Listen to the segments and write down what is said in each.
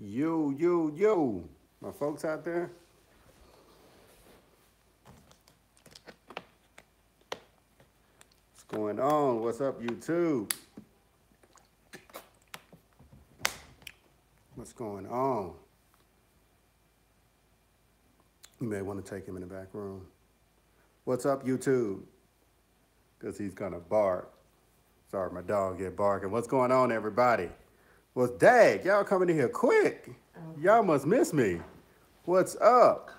Yo. My folks out there? What's going on? What's up, YouTube? What's going on? You may want to take him in the back room. What's up, YouTube? Because he's going to bark. Sorry, my dog get barking. What's going on, everybody? Well, dag, y'all coming in here quick. Y'all must miss me. What's up?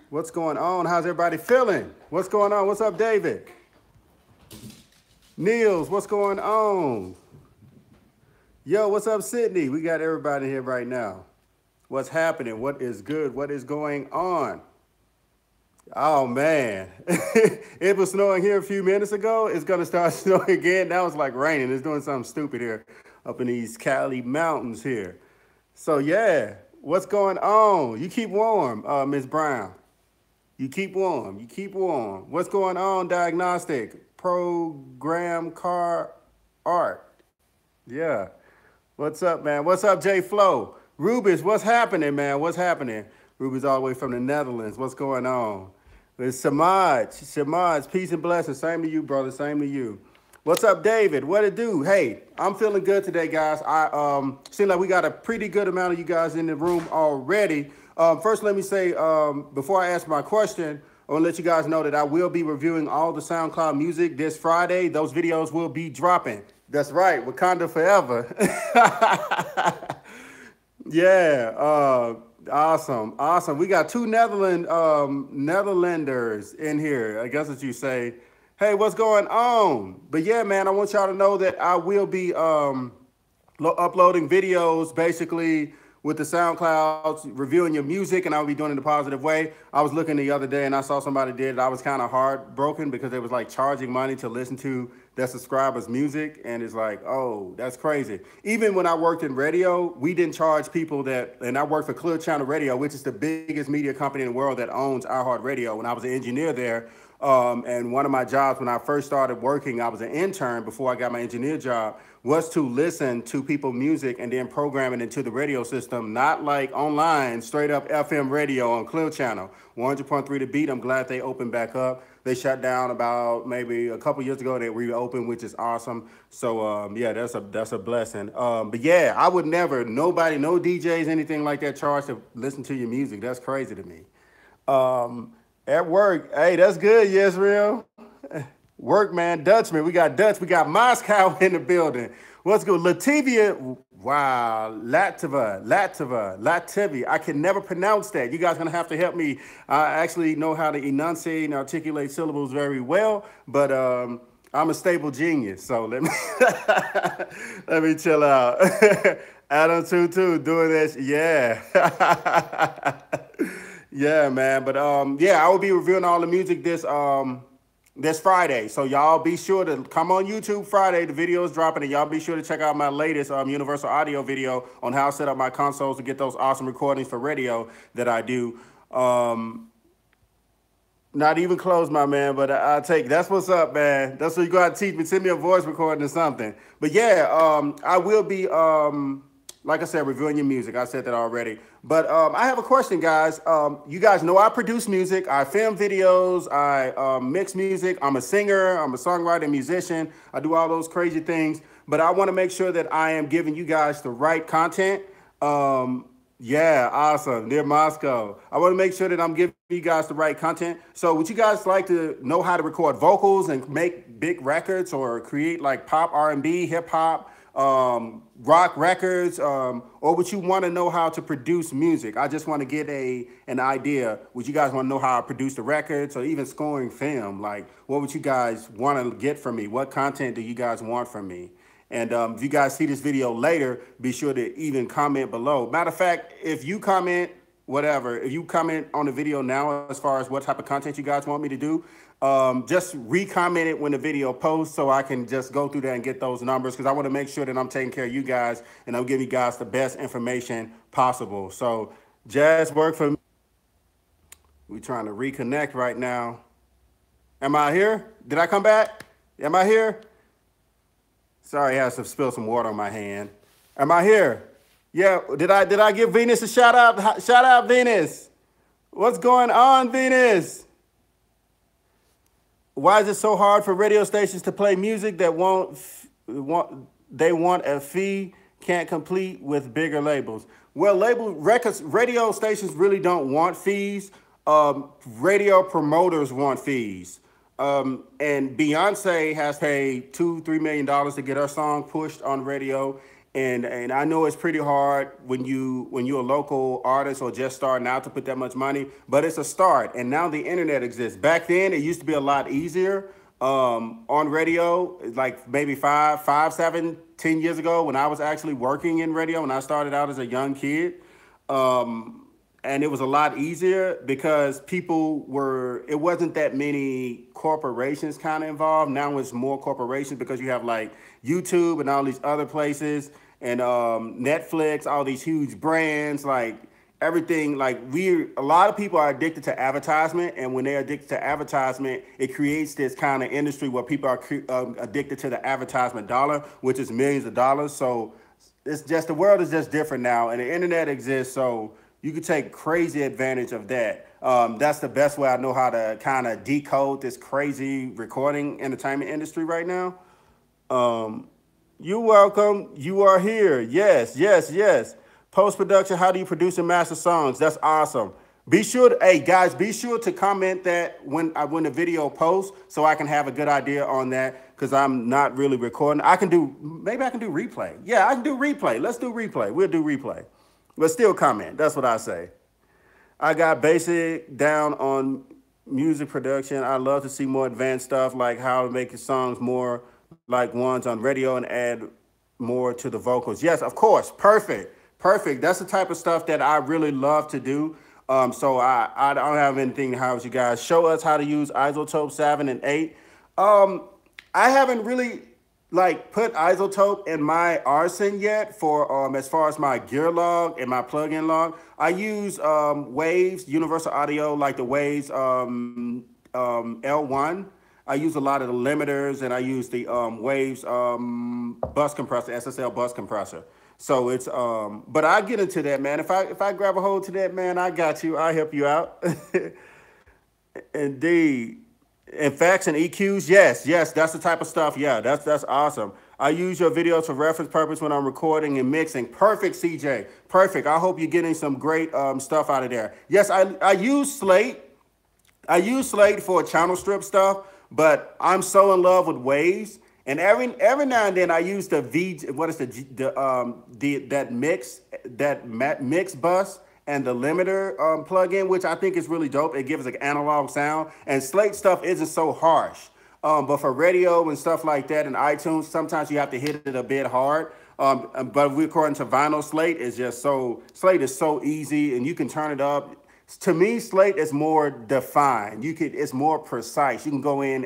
What's going on? How's everybody feeling? What's going on? What's up, David? Niels, what's going on? Yo, what's up, Sydney? We got everybody here right now. What's happening? What is good? What is going on? Oh, man. It was snowing here a few minutes ago. It's going to start snowing again. Now it's like raining. It's doing something stupid here up in these Cali mountains here. So, yeah, what's going on? You keep warm, Ms. Brown. You keep warm. You keep warm. What's going on, Diagnostic? Program Car Art. Yeah. What's up, man? What's up, J Flow? Rubis, what's happening, man? What's happening? Rubis all the way from the Netherlands. What's going on? It's Samaj, peace and blessings. Same to you, brother. Same to you. What's up, David? What it do? Hey, I'm feeling good today, guys. I seem like we got a pretty good amount of you guys in the room already. First, let me say, before I ask my question, I want to let you guys know that I will be reviewing all the SoundCloud music this Friday. Those videos will be dropping. That's right, Wakanda forever. Yeah, awesome. We got two Netherlanders in here, I guess what you say. Hey, what's going on? But yeah, man, I want y'all to know that I will be uploading videos basically with the SoundCloud, reviewing your music, and I'll be doing it in a positive way. I was looking the other day and I saw somebody did it. I was kind of heartbroken because they was like charging money to listen to their subscribers' music, and it's like, oh, that's crazy. Even when I worked in radio, we didn't charge people that, and I worked for Clear Channel Radio, which is the biggest media company in the world that owns iHeartRadio. When I was an engineer there, and one of my jobs when I first started working, I was an intern before I got my engineer job, was to listen to people's music and then program it into the radio system, not like online, straight up FM radio on Clear Channel. 100.3 The Beat, I'm glad they opened back up. They shut down about maybe a couple years ago. They reopened, which is awesome. So, yeah, that's a blessing. But yeah, I would never, nobody, no DJs, anything like that charge to listen to your music. That's crazy to me. At work, hey, that's good, yes, real. Work, man, Dutchman. We got Dutch. We got Moscow in the building. What's good? Lativia. Wow. Lativia. I can never pronounce that. You guys going to have to help me. I actually know how to enunciate and articulate syllables very well, but I'm a stable genius. So let me let me chill out. Adam Tutu doing this. Yeah. Yeah, man. But yeah, I will be reviewing all the music this Friday. So y'all be sure to come on YouTube Friday. The video is dropping, and y'all be sure to check out my latest Universal Audio video on how I set up my consoles to get those awesome recordings for radio that I do. Not even close, my man, but I'll take, that's what's up, man. That's what you got to teach me. Send me a voice recording or something. But yeah, I will be, like I said, reviewing your music. I said that already. But I have a question, guys. You guys know I produce music. I film videos. I mix music. I'm a singer. I'm a songwriter, musician. I do all those crazy things. But I want to make sure that I am giving you guys the right content. Yeah, awesome. Near Moscow. I want to make sure that I'm giving you guys the right content. So would you guys like to know how to record vocals and make big records or create like pop, R&B, hip hop, rock records, or would you want to know how to produce music? I just want to get an idea. Would you guys want to know how I produce the records or even scoring film? Like, what would you guys want to get from me? What content do you guys want from me? And if you guys see this video later, be sure to even comment below. Matter of fact, if you comment, whatever, if you comment on the video now as far as what type of content you guys want me to do, just re-comment it when the video posts so I can just go through there and get those numbers, because I want to make sure that I'm taking care of you guys and I'm giving you guys the best information possible. So Jazz work for me. We're trying to reconnect right now. Am I here? Did I come back? Am I here? Sorry, I had to spill some water on my hand. Am I here? Yeah, did I give Venus a shout out? Shout out Venus. What's going on, Venus? Why is it so hard for radio stations to play music that want a fee can't compete with bigger labels? Well, label records radio stations really don't want fees. Radio promoters want fees. And Beyonce has paid $2-3 million to get her song pushed on radio. And I know it's pretty hard when you're a local artist or just starting out to put that much money, but it's a start. And now the internet exists. Back then, it used to be a lot easier on radio, like maybe 5, 7, 10 years ago when I was actually working in radio when I started out as a young kid. And it was a lot easier because it wasn't that many corporations kind of involved. Now it's more corporations because you have like YouTube and all these other places and Netflix, all these huge brands, like everything. Like a lot of people are addicted to advertisement. And when they're addicted to advertisement, it creates this kind of industry where people are addicted to the advertisement dollar, which is millions of dollars. So it's just, the world is just different now and the internet exists. So you can take crazy advantage of that. That's the best way I know how to kind of decode this crazy recording entertainment industry right now. You're welcome. You are here. Yes, yes, yes. Post-production, how do you produce and master songs? That's awesome. Hey guys, be sure to comment that when the video posts so I can have a good idea on that because I'm not really recording. Maybe I can do replay. Yeah, I can do replay. Let's do replay. We'll do replay. But still comment. That's what I say. I got basic down on music production. I love to see more advanced stuff like how to make your songs more like ones on radio and add more to the vocals. Yes, of course. Perfect. Perfect. That's the type of stuff that I really love to do. So I don't have anything to house you guys. Show us how to use isotope 7 and 8. I haven't really put isotope in my arson yet for as far as my gear log and my plugin log. I use Waves, Universal Audio, like the Waves L1. I use a lot of the limiters and I use the Waves bus compressor, SSL bus compressor. So it's but I get into that, man. If I grab a hold to that, man, I got you. I'll help you out. Indeed. Effects and EQs, yes, that's the type of stuff. Yeah, that's awesome. I use your videos for reference purpose when I'm recording and mixing. Perfect, CJ. Perfect. I hope you're getting some great stuff out of there. Yes, I use Slate. I use Slate for channel strip stuff, but I'm so in love with Waves. And every now and then I use the mix bus and the limiter plugin, which I think is really dope. It gives an analog sound, and Slate stuff isn't so harsh. But for radio and stuff like that and iTunes, sometimes you have to hit it a bit hard. But according to vinyl, Slate is so easy, and you can turn it up. To me, Slate is more defined. It's more precise. You can go in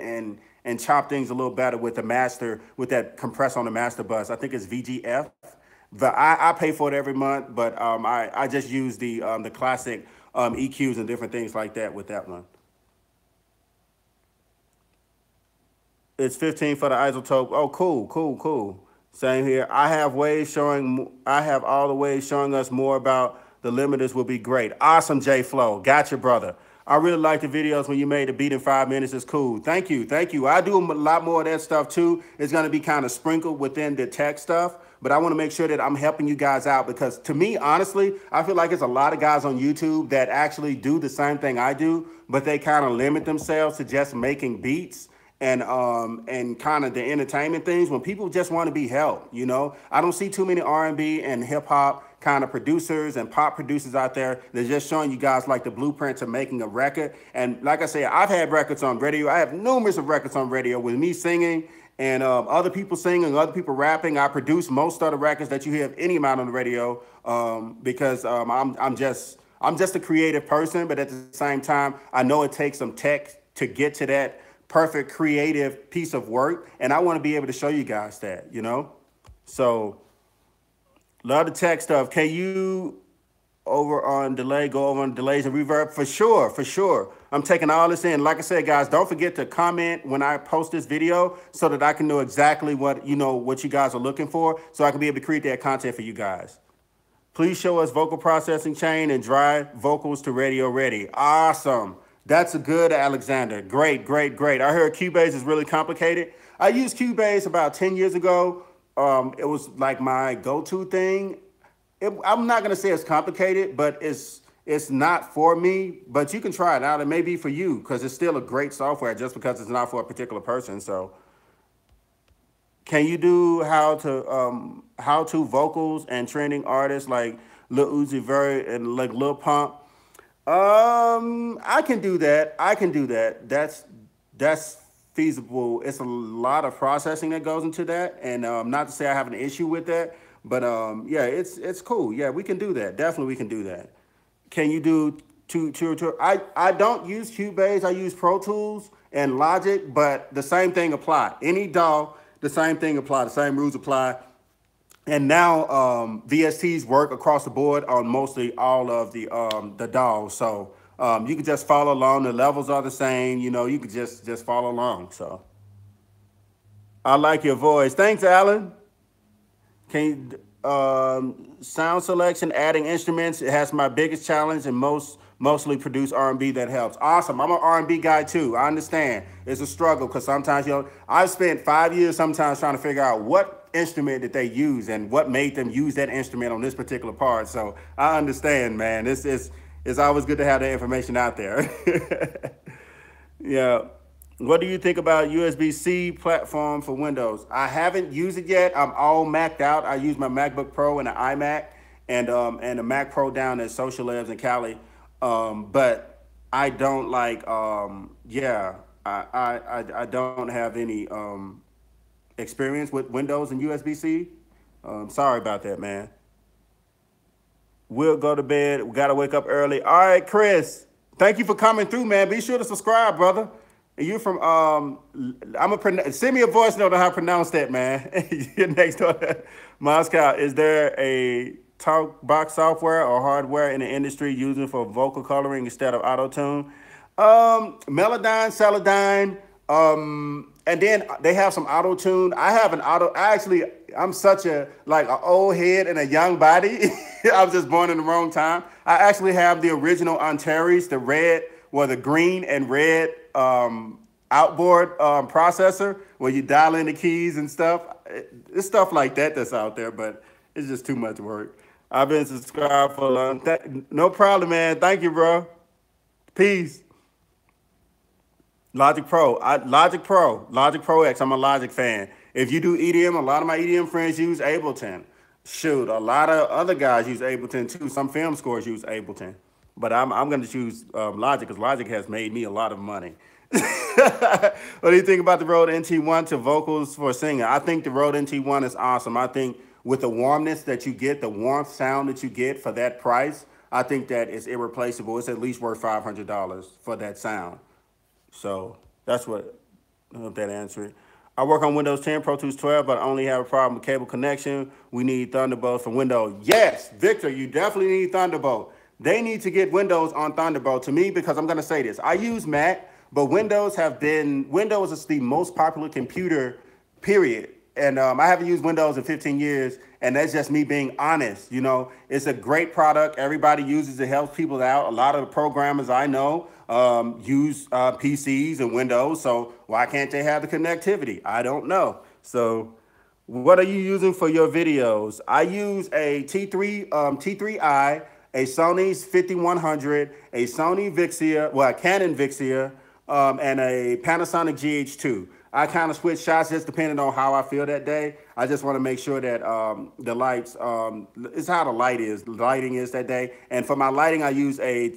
and chop things a little better with the master, with that compressor on the master bus. I think it's VGF. I pay for it every month, but I just use the classic EQs and different things like that with that one. It's 15 for the isotope. Oh, cool. Same here. I have all the ways showing us more about the limiters will be great. Awesome, J Flow. Gotcha, brother. I really like the videos when you made the beat in 5 minutes. It's cool. Thank you. I do a lot more of that stuff too. It's going to be kind of sprinkled within the tech stuff, but I want to make sure that I'm helping you guys out because to me, honestly, I feel like it's a lot of guys on YouTube that actually do the same thing I do, but they kind of limit themselves to just making beats and kind of the entertainment things when people just want to be helped, you know? I don't see too many R&B and hip hop kind of producers and pop producers out there. They're just showing you guys like the blueprint to making a record. And like I say, I've had records on radio. I have numerous of records on radio with me singing and other people singing, other people rapping. I produce most of the records that you hear of any amount on the radio because I'm just a creative person, but at the same time, I know it takes some tech to get to that perfect creative piece of work. And I want to be able to show you guys that, you know? So love the tech stuff. Can you go over on delays and reverb? For sure. I'm taking all this in. Like I said, guys, don't forget to comment when I post this video so that I can know exactly what you guys are looking for so I can be able to create that content for you guys. Please show us vocal processing chain and drive vocals to radio ready. Awesome. That's a good, Alexander. Great, great, great. I heard Cubase is really complicated. I used Cubase about 10 years ago. It was like my go-to thing. I'm not gonna say it's complicated, but it's not for me. But you can try it out. It may be for you because it's still a great software just because it's not for a particular person. So, can you do how to vocals and trending artists like Lil Uzi Vert and like Lil Pump? I can do that. I can do that. That's feasible. It's a lot of processing that goes into that, and not to say I have an issue with that, but yeah, it's cool. Yeah, we can do that. Definitely, we can do that. Can you do two? I don't use Cubase. I use Pro Tools and Logic, but the same thing apply. Any DAW, the same thing apply. The same rules apply. And now VSTs work across the board on mostly all of the DAWs. So you can just follow along. The levels are the same. You know, you can just follow along. So I like your voice. Thanks, Alan. Can you, sound selection, adding instruments, it has my biggest challenge and mostly produce R&B that helps. Awesome. I'm an R&B guy too. I understand. It's a struggle because sometimes, you know, I've spent 5 years sometimes trying to figure out what instrument that they use and what made them use that instrument on this particular part. So I understand, man. It's always good to have that information out there. Yeah. What do you think about USB-C platform for Windows? I haven't used it yet. I'm all Mac'd out. I use my MacBook Pro and an iMac and a Mac Pro down at Social Labs in Cali. But I don't like, yeah, I don't have any experience with Windows and USB-C. Sorry about that, man. We'll go to bed. We got to wake up early. All right, Chris, thank you for coming through, man. Be sure to subscribe, brother. And you're from, send me a voice note on how to pronounce that, man. You're next door to Moscow. Is there a talk box software or hardware in the industry using for vocal coloring instead of auto-tune? Melodyne, Celodyne, and then they have some auto-tune. I have an I'm such a, like an old head and a young body. I was just born in the wrong time. I actually have the original Antares, the red, well, the green and red outboard processor where you dial in the keys and stuff. It's stuff like that that's out there, but it's just too much work. I've been subscribed for a long time. No problem, man. Thank you, bro. Peace. Logic Pro. Logic Pro X. I'm a Logic fan. If you do EDM, a lot of my EDM friends use Ableton. Shoot, a lot of other guys use Ableton too. Some film scores use Ableton. But I'm going to choose Logic because Logic has made me a lot of money. What do you think about the Rode NT1 to vocals for singing? I think the Rode NT1 is awesome. I think with the warmness that you get, the warmth sound that you get for that price, I think that is irreplaceable. It's at least worth $500 for that sound. So that's what, I hope that answered it. I work on Windows 10, Pro Tools 12, but I only have a problem with cable connection. We need Thunderbolt for Windows. Yes, Victor, you definitely need Thunderbolt. They need to get Windows on Thunderbolt to me because I'm going to say this. I use Mac, but Windows is the most popular computer, period. And I haven't used Windows in 15 years, and that's just me being honest. You know, it's a great product. Everybody uses it, helps people out. A lot of the programmers I know use PCs and Windows, so why can't they have the connectivity? I don't know. So what are you using for your videos? I use a T3i, a Sony's 5100, a Sony Vixia, well, a Canon Vixia, and a Panasonic GH2. I kind of switch shots just depending on how I feel that day. I just want to make sure that the lights, it's how the lighting is that day. And for my lighting, I use a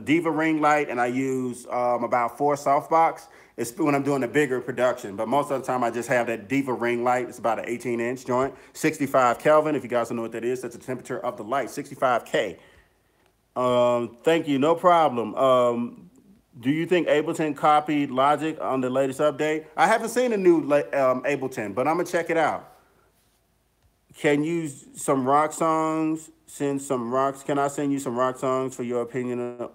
Diva ring light, and I use about 4 softbox. It's when I'm doing a bigger production. But most of the time, I just have that Diva ring light. It's about an 18-inch joint, 65 Kelvin. If you guys don't know what that is, that's the temperature of the light, 65K. Thank you, no problem. Do you think Ableton copied Logic on the latest update? I haven't seen a new Ableton, but I'm gonna check it out. Can you some rock songs? Send some rocks. Can I send you some rock songs for your opinion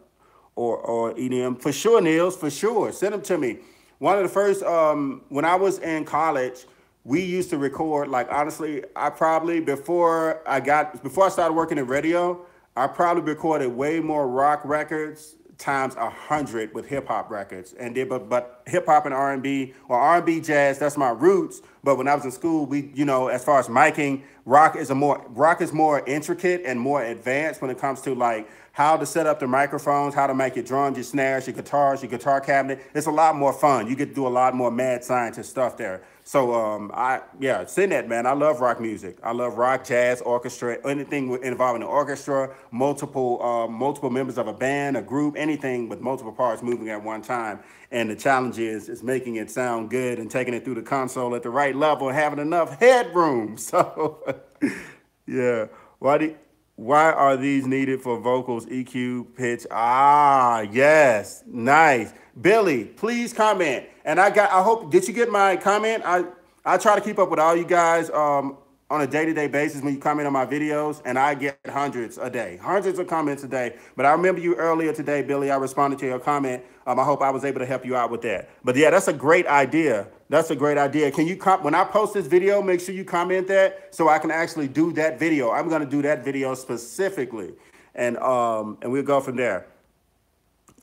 or EDM? For sure, Niels, for sure. Send them to me. One of the first, when I was in college, we used to record, like, honestly, I probably, before I started working in radio, I probably recorded way more rock records times 100 with hip hop records. And then, but hip hop and R&B, or R&B jazz, that's my roots. But when I was in school, we, you know, as far as miking, rock is more intricate and more advanced when it comes to like how to set up the microphones, how to make your drums, your snares, your guitars, your guitar cabinet. It's a lot more fun. You get to do a lot more mad scientist stuff there. So send that, man. I love rock music. I love rock, jazz, orchestra, anything involving an orchestra, multiple members of a band, a group, anything with multiple parts moving at one time. And the challenge is making it sound good and taking it through the console at the right level and having enough headroom. So, yeah. Why are these needed for vocals, EQ, pitch? Ah, yes, nice. Billy, please comment. And I hope, did you get my comment? I try to keep up with all you guys on a day-to-day basis when you comment on my videos, and I get hundreds a day, hundreds of comments a day. But I remember you earlier today, Billy, I responded to your comment. I hope I was able to help you out with that. But yeah, that's a great idea. That's a great idea. Can you, when I post this video, make sure you comment that so I can actually do that video. I'm going to do that video specifically, and we'll go from there.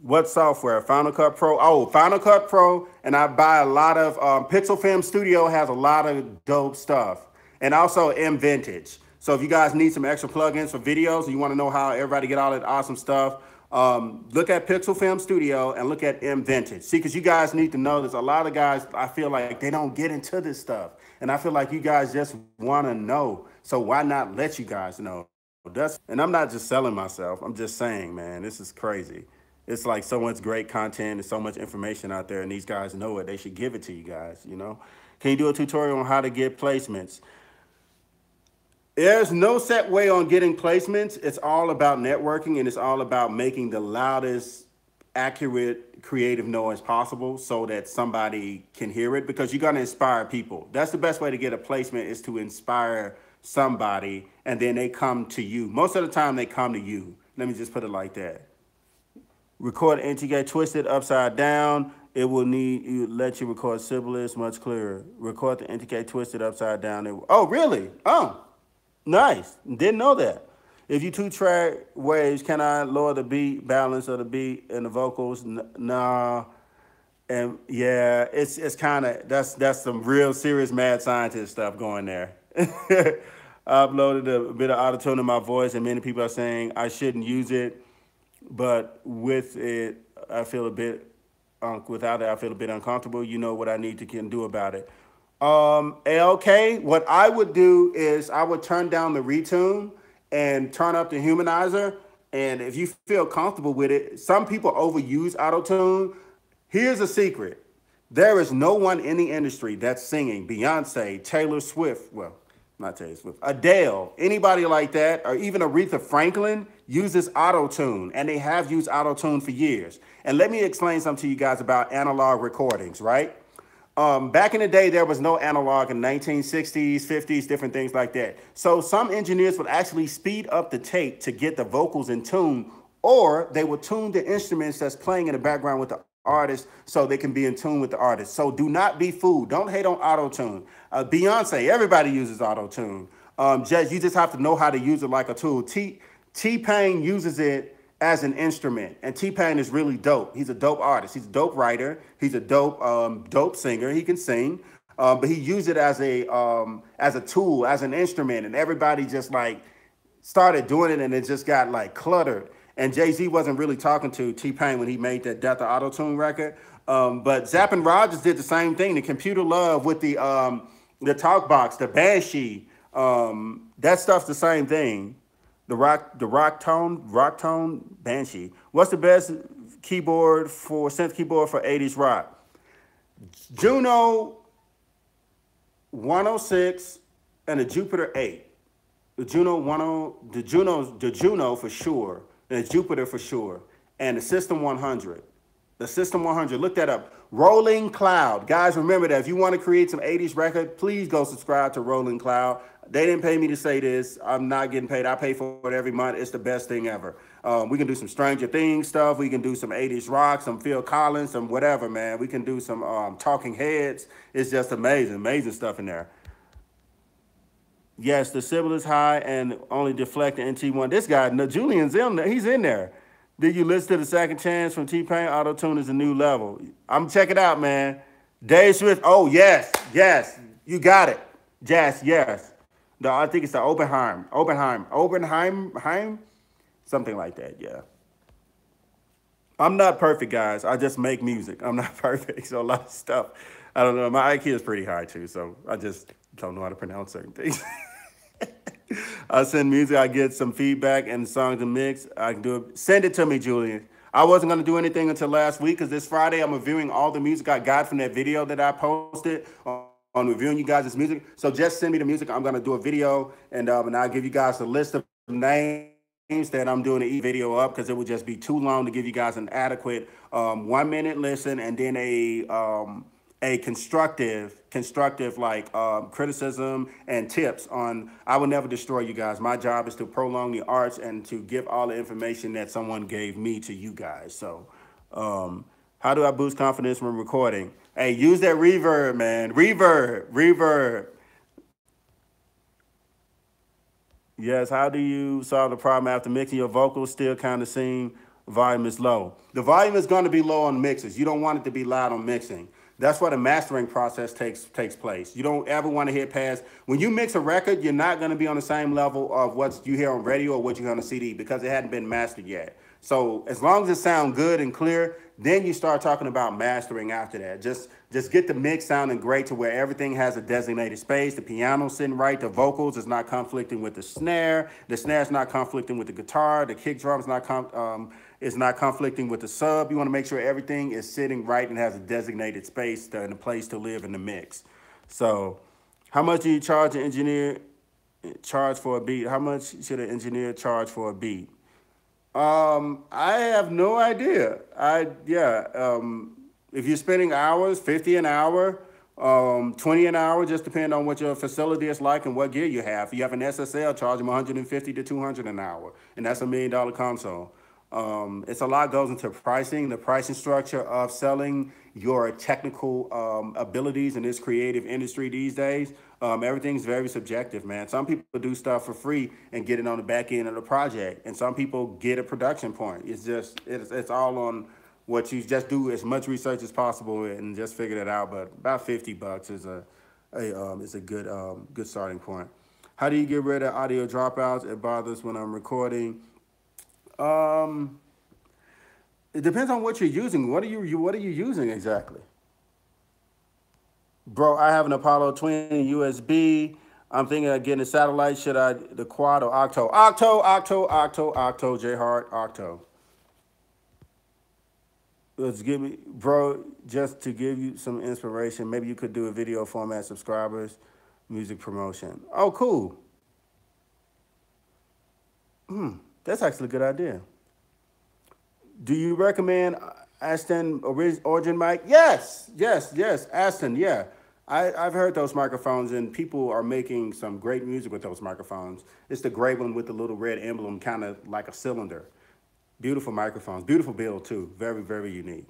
What software? Final Cut Pro. Oh, Final Cut Pro, and I buy a lot of Pixel Film Studio has a lot of dope stuff, and also M Vintage. So if you guys need some extra plugins for videos and you want to know how everybody get all that awesome stuff, look at Pixel Film Studio and look at M Vintage. See, because you guys need to know there's a lot of guys, I feel like they don't get into this stuff, and I feel like you guys just want to know. So why not let you guys know? And I'm not just selling myself. I'm just saying, man, this is crazy. It's like so much great content and so much information out there, and these guys know it. They should give it to you guys, you know? Can you do a tutorial on how to get placements? There's no set way on getting placements. It's all about networking, and it's all about making the loudest, accurate, creative noise possible so that somebody can hear it, because you're gonna inspire people. That's the best way to get a placement, is to inspire somebody, and then they come to you. Most of the time they come to you. Let me just put it like that. Record NTK twisted upside down. It will let you record Sibboleth much clearer. Record the NTK twisted upside down. Oh, really? Oh, nice. Didn't know that. If you 2-track waves, can I lower the beat balance of the beat and the vocals? Nah. And yeah, it's kind of, that's some real serious mad scientist stuff going there. I uploaded a bit of auto-tune in my voice, and many people are saying I shouldn't use it. But with it, I feel a bit, without it, I feel a bit uncomfortable. You know what I need to do about it. ALK, what I would do is I would turn down the retune and turn up the humanizer. And if you feel comfortable with it, some people overuse auto-tune. Here's a secret. There is no one in the industry that's singing Beyonce, Taylor Swift, well, not Taylor Swift, Adele, anybody like that, or even Aretha Franklin uses auto-tune, and they have used auto-tune for years. And let me explain something to you guys about analog recordings, right? Back in the day, there was no analog in the 1960s, 50s, different things like that. So some engineers would actually speed up the tape to get the vocals in tune, or they would tune the instruments that's playing in the background with the artist so they can be in tune with the artist. So do not be fooled. Don't hate on auto-tune. Beyonce, everybody uses auto-tune. You just have to know how to use it like a tool. T-Pain uses it as an instrument, and T-Pain is really dope. He's a dope artist. He's a dope writer. He's a dope singer. He can sing, but he used it as a tool, as an instrument, and everybody just like started doing it, and it just got like cluttered. And Jay-Z wasn't really talking to T-Pain when he made that Death of Auto-Tune record. But Zapp and Rogers did the same thing. The Computer Love with the talk box, the Banshee, that stuff's the same thing. The rock tone Banshee. What's the best synth keyboard for 80s rock? Juno 106 and the Jupiter 8. The Juno for sure. The Jupiter for sure, and the System 100. The System 100, look that up. Rolling Cloud. Guys, remember that if you want to create some 80s record, please go subscribe to Rolling Cloud. They didn't pay me to say this. I'm not getting paid. I pay for it every month. It's the best thing ever. We can do some Stranger Things stuff. We can do some 80s rock, some Phil Collins, some whatever, man. We can do some Talking Heads. It's just amazing, amazing stuff in there. Yes, the symbol is high and only deflect the NT1. This guy, no, Julian's in there. He's in there. Did you listen to the Second Chance from T-Pain? Auto-tune is a new level. I'm check it out, man. Dave Smith. Oh, yes, yes. You got it. Yes, yes. No, I think it's the Oppenheim, something like that, yeah. I'm not perfect, guys. I just make music. I'm not perfect, so a lot of stuff. I don't know. My IQ is pretty high, too, so I just don't know how to pronounce certain things. I send music, I get some feedback and songs to mix. I can do it. Send it to me, Julian. I wasn't going to do anything until last week because this Friday I'm reviewing all the music I got from that video that I posted on reviewing you guys' music. So just send me the music. I'm going to do a video and I'll give you guys a list of names that I'm doing the video up because it would just be too long to give you guys an adequate 1 minute listen and then a constructive like criticism and tips on. I will never destroy you guys. My job is to prolong the arts and to give all the information that someone gave me to you guys. So how do I boost confidence when recording? Hey, use that reverb, man. Reverb. Yes, how do you solve the problem after mixing your vocals still kind of seem volume is low? The volume is going to be low on mixes. You don't want it to be loud on mixing. That's why the mastering process takes place. You don't ever want to hit past. When you mix a record, you're not going to be on the same level of what you hear on radio or what you hear on a CD because it hadn't been mastered yet. So as long as it sounds good and clear, then you start talking about mastering after that. Just get the mix sounding great to where everything has a designated space. The piano's sitting right. The vocals is not conflicting with the snare. The snare's not conflicting with the guitar. The kick drum's not conflicting with the sub. You want to make sure everything is sitting right and has a designated space and a place to live in the mix. So how much do you charge an engineer for a beat? How much should an engineer charge for a beat? I have no idea. If you're spending hours, 50 an hour, 20 an hour, just depending on what your facility is like and what gear you have. If you have an SSL, charge them 150 to 200 an hour, and that's $1 million console. It's a lot goes into pricing, the pricing structure of selling your technical abilities in this creative industry these days. Everything's very subjective, man. Some people do stuff for free and get it on the back end of the project, and some people get a production point. It's all on what you just do as much research as possible and just figure that out. But about $50 is a good starting point. How do you get rid of audio dropouts? It bothers when I'm recording. It depends on what you're using. What are you using exactly? Bro, I have an Apollo Twin USB. I'm thinking of getting a satellite. Should I the quad or octo? Octo, J Hart, octo. Let's give me, bro, just to give you some inspiration. Maybe you could do a video format, subscribers, music promotion. Oh, cool. That's actually a good idea. Do you recommend Aston Origin mic? Yes, Aston, yeah. I've heard those microphones, and people are making some great music with those microphones. It's the gray one with the little red emblem, kind of like a cylinder. Beautiful microphones, beautiful build too. Very, very unique.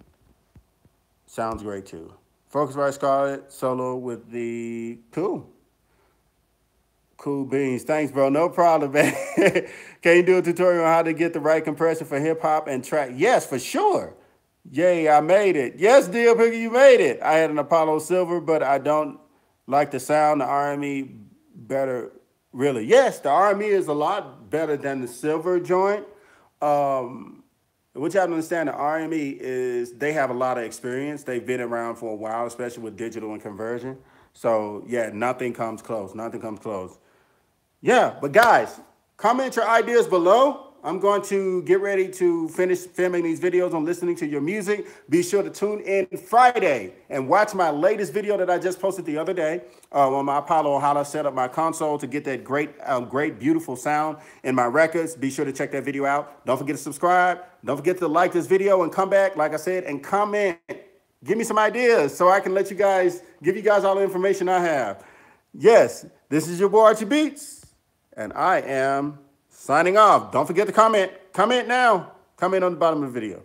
Sounds great too. Focusrite Scarlett solo with the Cool beans. Thanks, bro. No problem, man. Can you do a tutorial on how to get the right compression for hip hop and track? Yes, for sure. Yay, I made it. Yes, D.A.W, you made it. I had an Apollo Silver, but I don't like the sound. The RME better, really. Yes, the RME is a lot better than the Silver joint. What you have to understand, the RME is, they have a lot of experience. They've been around for a while, especially with digital and conversion. So, yeah, nothing comes close. Nothing comes close. Yeah, but guys, comment your ideas below. I'm going to get ready to finish filming these videos on listening to your music. Be sure to tune in Friday and watch my latest video that I just posted the other day on my Apollo on how to set up my console to get that great, beautiful sound in my records. Be sure to check that video out. Don't forget to subscribe. Don't forget to like this video and come back, like I said, and comment. Give me some ideas so I can give you guys all the information I have. Yes, this is your boy Archie Beatz, and I am signing off. Don't forget to comment. Comment now. Comment on the bottom of the video.